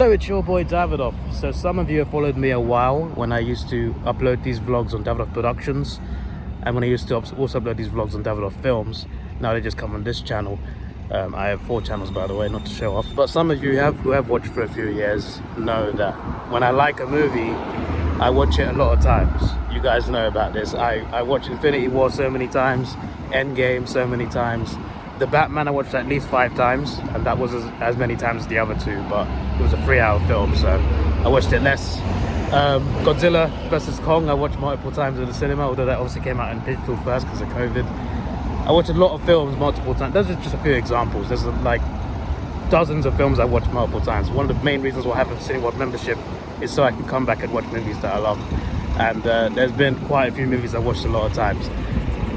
Hello, it's your boy Davidoff. So some of you have followed me a while when I used to upload these vlogs on Davidoff Productions, and when I used to also upload these vlogs on Davidoff Films. Now they just come on this channel. I have 4 channels, by the way, not to show off. But some of you who have watched for a few years know that when I like a movie, I watch it a lot of times. You guys know about this. I watched Infinity War so many times, Endgame so many times. The Batman I watched at least 5 times, and that was as many times as the other 2, but it was a 3-hour film, so I watched it less. Godzilla vs. Kong I watched multiple times in the cinema, although that obviously came out in digital first because of COVID. I watched a lot of films multiple times. Those are just a few examples. There's like dozens of films I watched multiple times. One of the main reasons why I have a Cineworld membership is so I can come back and watch movies that I love. And there's been quite a few movies I've watched a lot of times.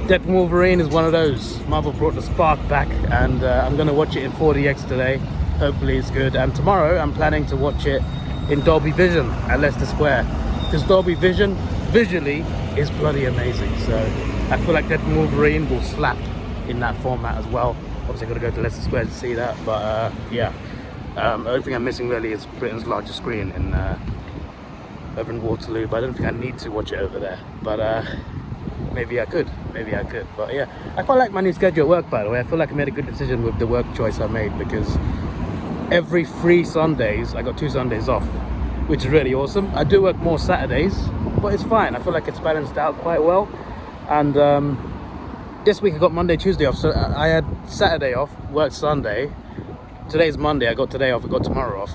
Deadpool Wolverine is one of those. Marvel brought the spark back, and I'm going to watch it in 4DX today. Hopefully it's good. And tomorrow I'm planning to watch it in Dolby Vision at Leicester Square, because Dolby Vision visually is bloody amazing. So I feel like Deadpool Wolverine will slap in that format as well. Obviously I've got to go to Leicester Square to see that, but yeah. The only thing I'm missing really is Britain's largest screen in over in Waterloo, but I don't think I need to watch it over there. But maybe I could, but yeah. I quite like my new schedule at work, by the way. I feel like I made a good decision with the work choice I made, because every 3 Sundays, I got 2 Sundays off, which is really awesome. I do work more Saturdays, but it's fine. I feel like it's balanced out quite well. And this week I got Monday, Tuesday off, so I had Saturday off, worked Sunday. Today's Monday, I got today off, I got tomorrow off.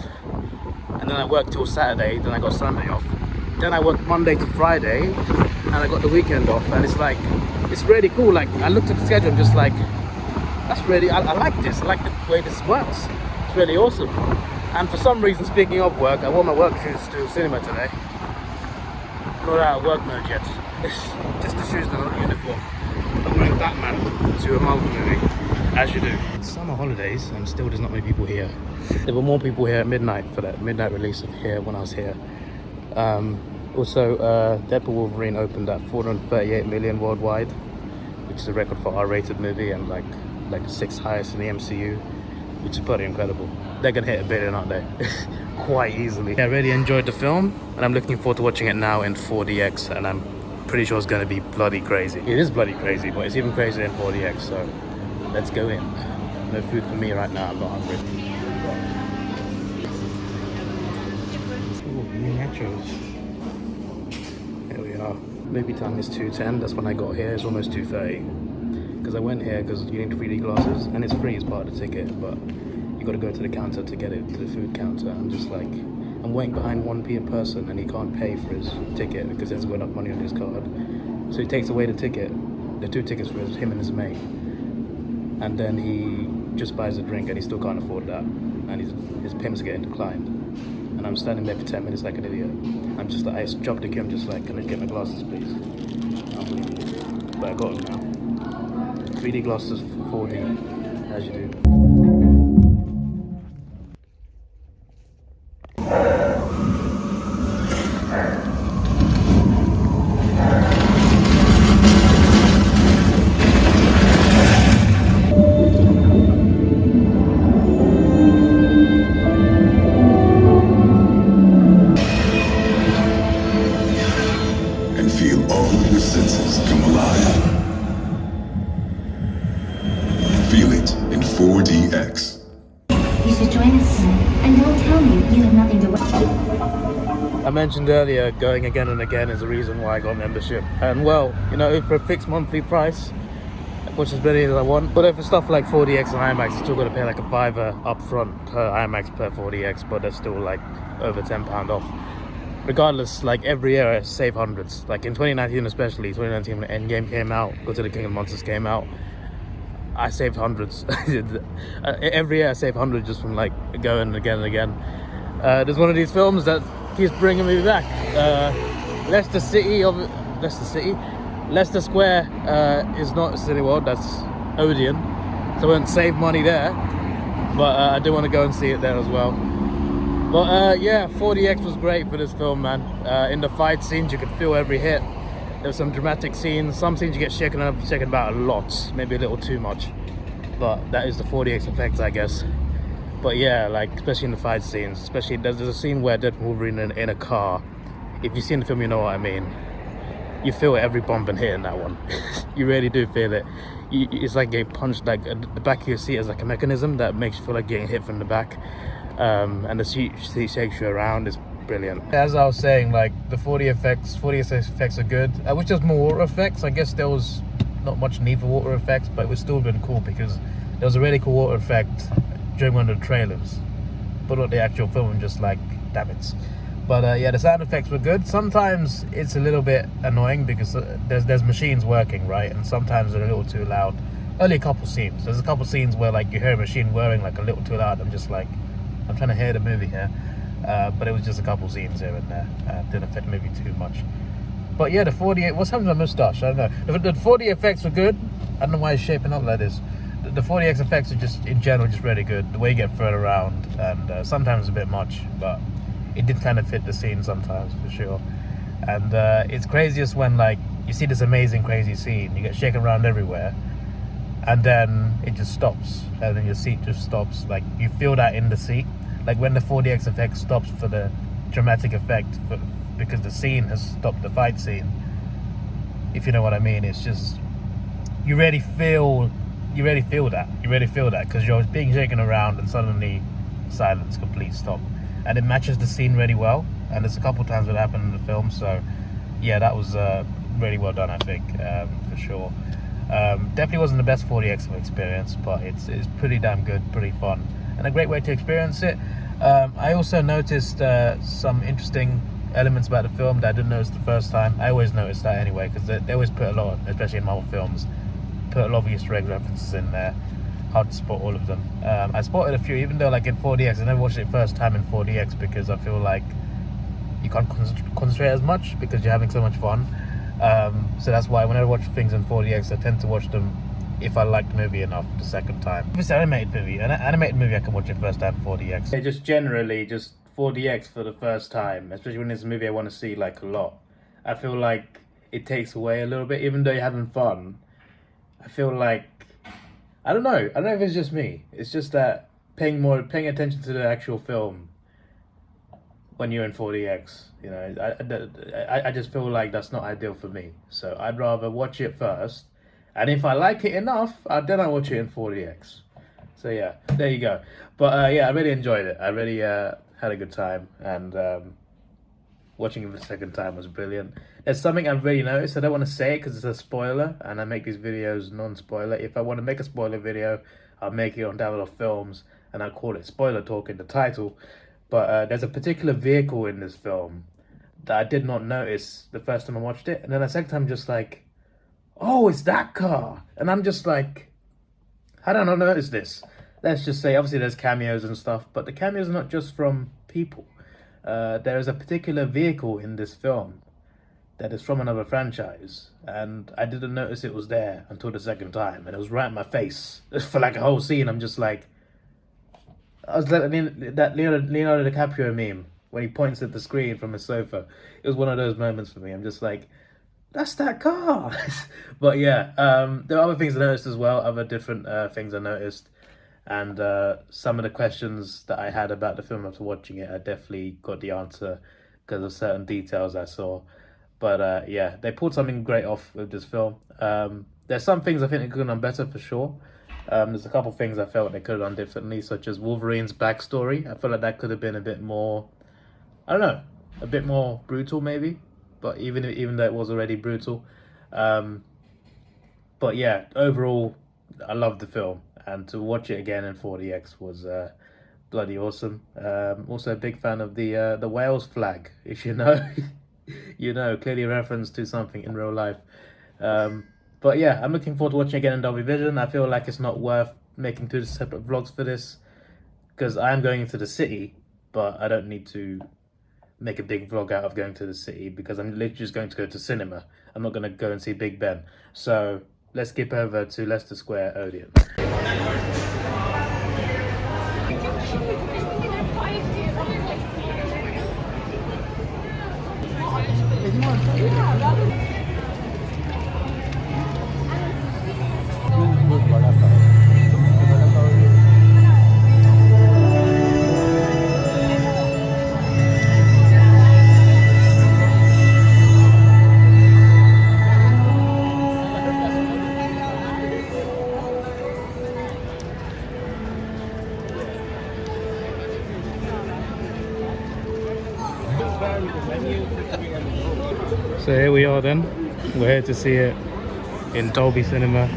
And then I worked till Saturday, then I got Sunday off. Then I worked Monday to Friday, and I got the weekend off. And it's like, it's really cool. Like, I looked at the schedule and just like, that's really, I like this. I like the way this works. It's really awesome. And for some reason, speaking of work, I wore my work shoes to the cinema today. Not out of work mode yet. It's just the shoes, they're not uniform. I'm wearing Batman to a Marvel movie, as you do. It's summer holidays, and still there's not many people here. There were more people here at midnight for that midnight release of Here when I was here. Also, Deadpool Wolverine opened at 438 million worldwide, which is a record for R-rated movie, and like the 6th highest in the MCU, which is pretty incredible. They're gonna hit $1 billion, aren't they? Quite easily. Yeah, I really enjoyed the film, and I'm looking forward to watching it now in 4DX, and I'm pretty sure it's gonna be bloody crazy. It is bloody crazy, but it's even crazier in 4DX, so let's go in. No food for me right now, I'm not hungry. Ooh, new nachos. Here we are. Movie time is 2:10, that's when I got here. It's almost 2:30. Because I went here because you need 3D glasses, and it's free as part of the ticket, but you got to go to the counter to get it, to the food counter. I'm just like, I'm waiting behind 1p a person, and he can't pay for his ticket because he hasn't got enough money on his card. So he takes away the ticket, the 2 tickets for him and his mate, and then he just buys a drink, and he still can't afford that, and his payment's getting declined. And I'm standing there for 10 minutes like an idiot. I'm just like, I jumped to him, just like, can I get my glasses, please? But I got them now. 3D glasses for 4D, as you do. Feel it in 4DX. You should join us soon, and don't tell me you have nothing to worry. I mentioned earlier, going again and again is the reason why I got membership. And well, you know, for a fixed monthly price, I watch as many as I want. But for stuff like 4DX and IMAX, you still got to pay like a $5 up front per IMAX per 4DX, but that's still like over £10 off. Regardless, like every year I save hundreds. Like in 2019 especially, 2019 when Endgame came out, Godzilla the King of Monsters came out, I saved hundreds. Every year I save hundreds just from like going again and again. There's one of these films that keeps bringing me back. Leicester Square is not Cineworld, that's Orion, so I won't save money there, but I do want to go and see it there as well. But yeah, 4DX was great for this film, man. In the fight scenes you could feel every hit. There were some dramatic scenes, some scenes you get shaken about a lot, maybe a little too much, but that is the 4DX effect, I guess. But yeah, like especially in the fight scenes, especially there's a scene where Deadpool Wolverine in a car. If you've seen the film, you know what I mean. You feel every bump and hit in that one. You really do feel it. It's like getting punched, like the back of your seat is like a mechanism that makes you feel like getting hit from the back. And the seat shakes you around. It's brilliant. As I was saying, like the 4DX effects are good. I wish there was more water effects. I guess there was not much need for water effects, but it would still been cool because there was a really cool water effect during one of the trailers. But not the actual film, I'm just like, damn it. But yeah, the sound effects were good. Sometimes it's a little bit annoying because there's machines working, right? And sometimes they're a little too loud. Only a couple scenes. There's a couple scenes where like you hear a machine whirring like a little too loud. I'm just like, I'm trying to hear the movie here. But it was just a couple scenes here and there. Didn't affect the movie too much. But yeah, the 4D, what's happened to my moustache? I don't know. The 4D effects were good. I don't know why it's shaping up like this. The 4DX effects are just, in general, just really good. The way you get thrown around, and sometimes a bit much, but it did kind of fit the scene sometimes, for sure. And it's craziest when, like, you see this amazing, crazy scene, you get shaken around everywhere, and then it just stops, and then your seat just stops. Like, you feel that in the seat. Like, when the 4DX effect stops for the dramatic effect, because the scene has stopped the fight scene, if you know what I mean, it's just, you really feel that, because you're being shaken around and suddenly silence, complete stop. And it matches the scene really well, and there's a couple times that happened in the film, so yeah, that was really well done, I think, for sure. Definitely wasn't the best 4DX experience, but it's pretty damn good, pretty fun, and a great way to experience it. I also noticed some interesting elements about the film that I didn't notice the first time. I always notice that anyway, because they always put a lot, especially in Marvel films, put a lot of Easter egg references in there. Hard to spot all of them. I spotted a few, even though like in 4DX, I never watched it first time in 4DX because I feel like you can't concentrate as much because you're having so much fun. So that's why whenever I watch things in 4DX, I tend to watch them if I like the movie enough the second time. If it's an animated movie, I can watch it first time in 4DX. Yeah, just generally, just 4DX for the first time, especially when it's a movie I want to see like a lot. I feel like it takes away a little bit, even though you're having fun. I feel like, I don't know if it's just me. It's just that paying attention to the actual film when you're in 4DX, you know, I just feel like that's not ideal for me. So I'd rather watch it first, and if I like it enough, then I watch it in 4DX. So yeah, there you go. But yeah, I really enjoyed it. I really had a good time, and watching it the second time was brilliant. There's something I've really noticed. I don't want to say it because it's a spoiler, and I make these videos non-spoiler. If I want to make a spoiler video, I'll make it on Davidoff Films, and I'll call it Spoiler Talk in the title. But there's a particular vehicle in this film that I did not notice the first time I watched it, and then the second time, just like, oh, it's that car, and I'm just like, how did I not notice this? Let's just say, obviously there's cameos and stuff, but the cameos are not just from people. There is a particular vehicle in this film that is from another franchise, and I didn't notice it was there until the second time, and it was right in my face for like a whole scene. I'm just like, I was like that Leonardo DiCaprio meme when he points at the screen from his sofa. It was one of those moments for me. I'm just like, that's that car. But yeah, there are other things I noticed as well, other different things I noticed. And some of the questions that I had about the film after watching it, I definitely got the answer because of certain details I saw. But yeah, they pulled something great off with this film. There's some things I think they could have done better for sure. There's a couple things I felt they could have done differently, such as Wolverine's backstory. I feel like that could have been a bit more, I don't know, a bit more brutal maybe. But even though it was already brutal. But yeah, overall, I loved the film. And to watch it again in 4DX was bloody awesome. Also a big fan of the Wales flag, if you know. You know, clearly a reference to something in real life. But yeah, I'm looking forward to watching again in Dolby Vision. I feel like it's not worth making 2 separate vlogs for this, because I am going into the city, but I don't need to make a big vlog out of going to the city because I'm literally just going to go to cinema. I'm not going to go and see Big Ben. So let's skip over to Leicester Square, Odeon. So here we are then. We're here to see it in Dolby Cinema.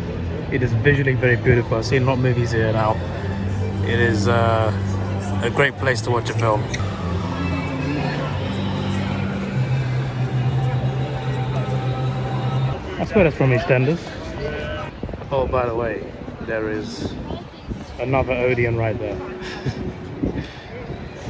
It is visually very beautiful. I've seen a lot of movies here now. It is a great place to watch a film. I swear that's from EastEnders. Oh, by the way, there is another Odeon right there.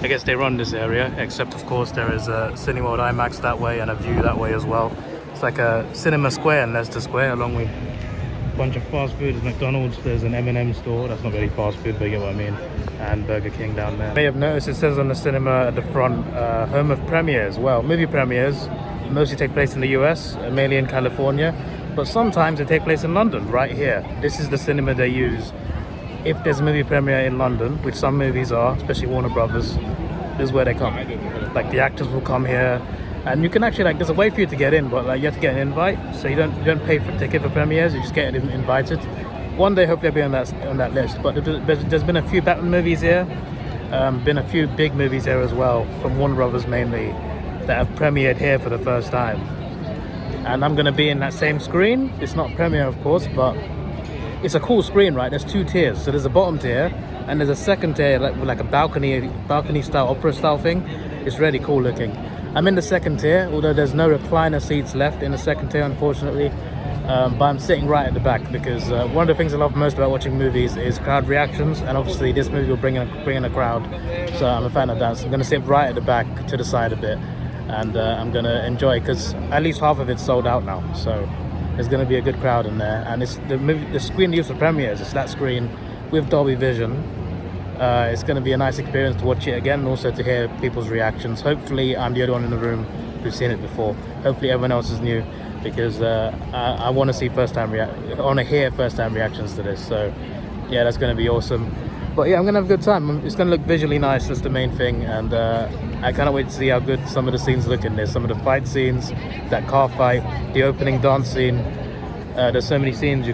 I guess they run this area, except of course there is a Cineworld IMAX that way and a View that way as well. It's like a Cinema Square in Leicester Square, along with a bunch of fast food. There's McDonald's, there's an M&M store, that's not really fast food, but you get what I mean, and Burger King down there. You may have noticed it says on the cinema at the front, home of premieres. Well, movie premieres mostly take place in the US, mainly in California, but sometimes they take place in London, right here. This is the cinema they use if there's a movie premiere in London, which some movies are, especially Warner Brothers. This is where they come. Like the actors will come here, and you can actually, like, there's a way for you to get in, but like you have to get an invite, so you don't pay for ticket for premieres, you just get invited. One day hopefully I'll be on that list. But there's been a few Batman movies here, been a few big movies here as well, from Warner Brothers mainly, that have premiered here for the first time. And I'm gonna be in that same screen. It's not premiere of course, but it's a cool screen, right? There's two tiers. So there's a bottom tier and there's a second tier with like a balcony style, opera style thing. It's really cool looking. I'm in the second tier, although there's no recliner seats left in the second tier, unfortunately. But I'm sitting right at the back because one of the things I love most about watching movies is crowd reactions, and obviously this movie will bring in a crowd, so I'm a fan of that. So I'm going to sit right at the back to the side a bit, and I'm going to enjoy, because at least half of it's sold out now, so there's going to be a good crowd in there. And it's the screen used for premieres, it's that screen with Dolby Vision. It's going to be a nice experience to watch it again, and also to hear people's reactions. Hopefully I'm the only one in the room who's seen it before. Hopefully everyone else is new, because I want to see I want to hear first-time reactions to this. So yeah, that's going to be awesome. But yeah, I'm going to have a good time. It's going to look visually nice, that's the main thing, and I cannot wait to see how good some of the scenes look in this. Some of the fight scenes, that car fight, the opening dance scene. There's so many scenes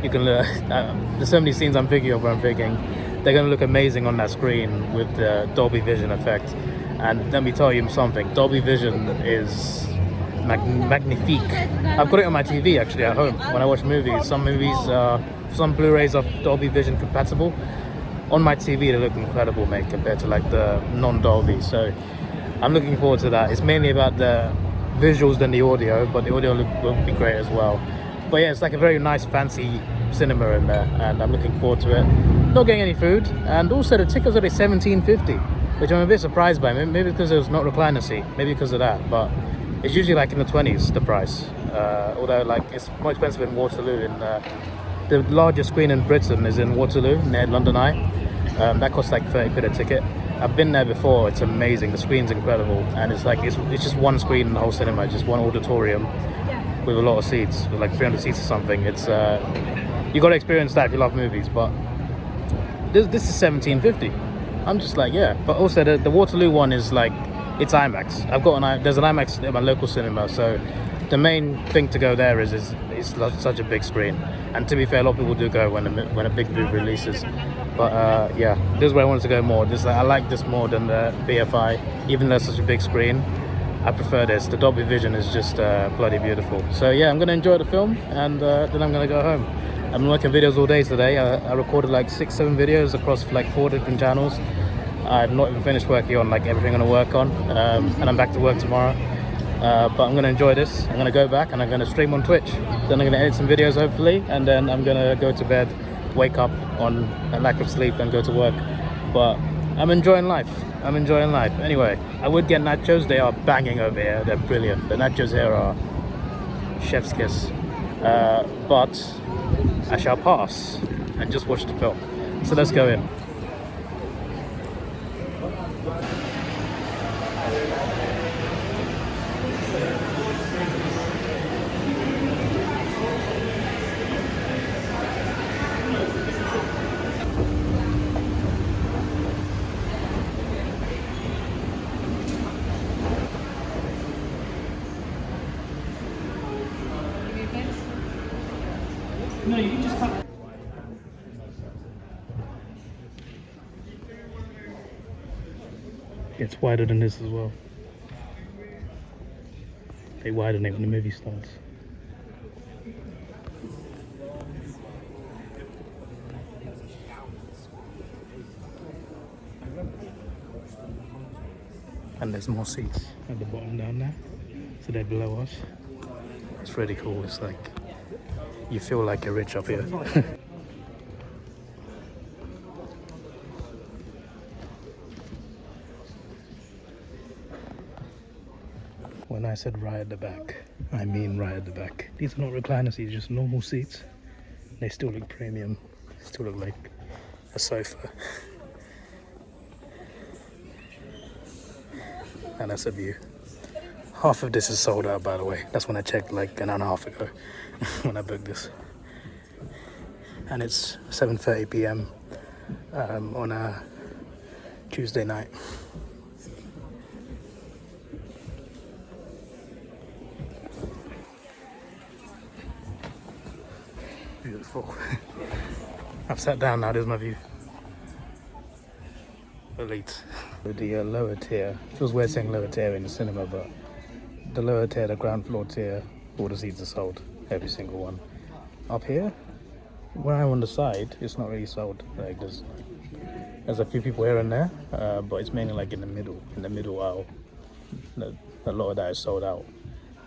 there's so many scenes I'm thinking of where I'm thinking they're going to look amazing on that screen with the Dolby Vision effect. And let me tell you something, Dolby Vision is magnifique. I've got it on my TV actually at home when I watch movies. Some Blu-rays are Dolby Vision compatible. On my TV they look incredible, mate, compared to like the non-Dolby. So I'm looking forward to that. It's mainly about the visuals than the audio, but the audio will be great as well. But yeah, it's like a very nice fancy cinema in there, and I'm looking forward to it. Not getting any food, and also the tickets are only $17.50, which I'm a bit surprised by. Maybe because there's not recliner seat, maybe because of that, but it's usually like in the 20s, the price. Although like it's more expensive in Waterloo. The largest screen in Britain is in Waterloo, near London Eye. That costs like 30 quid a ticket. I've been there before, it's amazing, the screen's incredible, and it's like, it's just one screen in the whole cinema, just one auditorium with a lot of seats, with like 300 seats or something. It's you got to experience that if you love movies. But this is $17.50. I'm just like, yeah. But also the Waterloo one is like, it's IMAX. There's an IMAX at my local cinema, so the main thing to go there is it's such a big screen. And to be fair, a lot of people do go when a big movie releases. But yeah, this is where I wanted to go more. I like this more than the BFI, even though it's such a big screen. I prefer this. The Dolby Vision is just bloody beautiful. So yeah, I'm gonna enjoy the film, and then I'm gonna go home. I'm working videos all day today. I recorded like 6-7 videos across like 4 different channels. I've not even finished working on like everything I'm gonna work on, and I'm back to work tomorrow. But I'm gonna enjoy this. I'm gonna go back and I'm gonna stream on Twitch. Then I'm gonna edit some videos hopefully, and then I'm gonna go to bed, wake up on a lack of sleep, and go to work. But I'm enjoying life. Anyway, I would get nachos. They are banging over here. They're brilliant. The nachos here are chef's kiss. But I shall pass and just watch the film. So let's go in. No, you can just tap. Gets wider than this as well. They widen it when the movie starts. And there's more seats at the bottom down there, so they're below us. It's really cool. It's like you feel like you're rich up here. When I said right at the back, I mean right at the back. These are not recliner seats, just normal seats. They still look premium. They still look like a sofa. And that's a view. Half of this is sold out, by the way. That's when I checked like an hour and a half ago when I booked this. And it's 7:30 p.m. On a Tuesday night. Beautiful. I've sat down now, there's my view. Elite. The lower tier, feels weird saying lower tier in the cinema, but the lower tier, the ground floor tier, all the seats are sold, every single one. Up here, where I'm on the side, it's not really sold. Like there's a few people here and there, but it's mainly like in the middle aisle. A lot of that is sold out,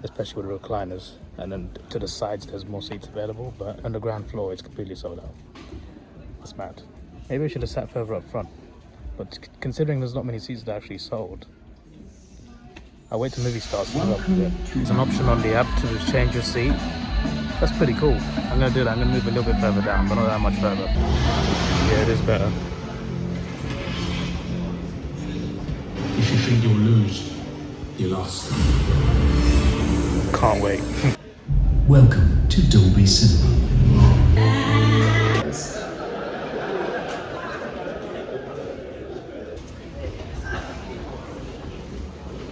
especially with the recliners. And then to the sides, there's more seats available, but on the ground floor, it's completely sold out. That's mad. Maybe I should have sat further up front. But considering there's not many seats that are actually sold, I'll wait till movie starts. There's an option on the app to change your seat. That's pretty cool. I'm gonna do that. I'm gonna move a little bit further down, but not that much further. Yeah, it is better. If you think you'll lose, you lost. Can't wait. Welcome to Dolby Cinema.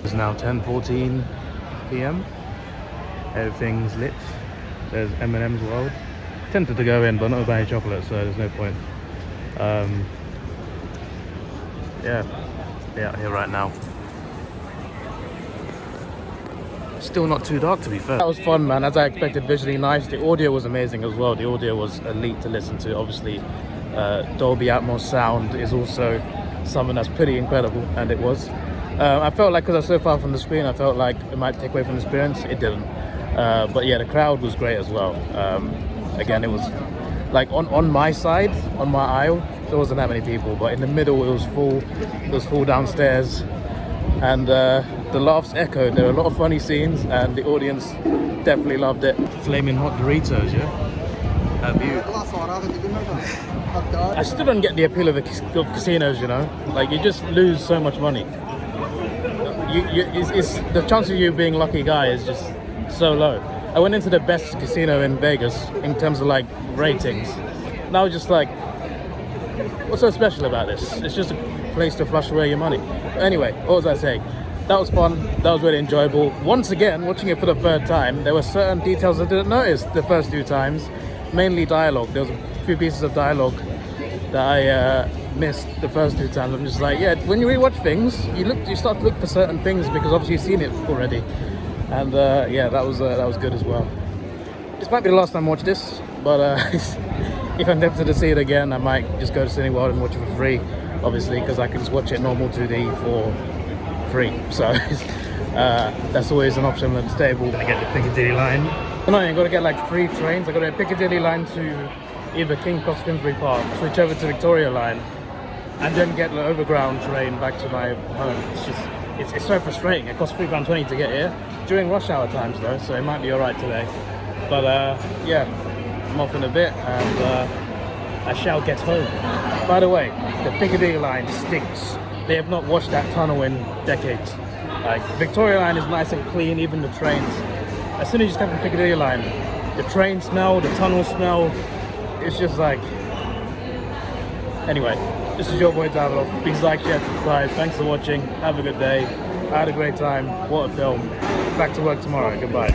It's now 10:14 p.m. Everything's lit. There's M&M's World. Tempted to go in, but not buy any chocolate, so there's no point. Yeah, out here right now. Still not too dark, to be fair. That was fun, man. As I expected, visually nice. The audio was amazing as well. The audio was elite to listen to. Obviously, Dolby Atmos sound is also something that's pretty incredible, and it was. I felt like, because I was so far from the screen, I felt like it might take away from the experience. It didn't. But yeah, the crowd was great as well. Again, it was like on my side, on my aisle, there wasn't that many people, but in the middle it was full. It was full downstairs, and the laughs echoed. There were a lot of funny scenes, and the audience definitely loved it. Flaming hot Doritos, yeah? Have you? I still don't get the appeal of casinos, you know? Like, you just lose so much money. It's the chance of you being lucky guy is just so low. I went into the best casino in Vegas in terms of like ratings. And I was just like, what's so special about this? It's just a place to flush away your money. But anyway, what was I saying? That was fun. That was really enjoyable. Once again, watching it for the third time, there were certain details I didn't notice the first two times. Mainly dialogue. There was a few pieces of dialogue that I missed the first two times. I'm just like, yeah, when you rewatch things, you start to look for certain things because obviously you've seen it already. And yeah, that was good as well. This might be the last time I watch this, but if I'm tempted to see it again, I might just go to Cineworld and watch it for free, obviously, because I can just watch it normal 2D for free. So that's always an option on the table. I get the Piccadilly line. No, I got to get like 3 trains. I got a Piccadilly line to either King Cross Finsbury Park, switch over to Victoria line, and then get the overground train back to my home. It's just, it's so frustrating. It costs £3.20 to get here during rush hour times though, so it might be alright today. But yeah, I'm off in a bit, and I shall get home. By the way, the Piccadilly line stinks. They have not washed that tunnel in decades. Like, Victoria line is nice and clean, even the trains. As soon as you step on Piccadilly line, the train smell, the tunnel smell, it's just like... Anyway, this is your boy Davidoff. Please like, share, subscribe. Thanks for watching. Have a good day. I had a great time. What a film. Back to work tomorrow. Goodbye.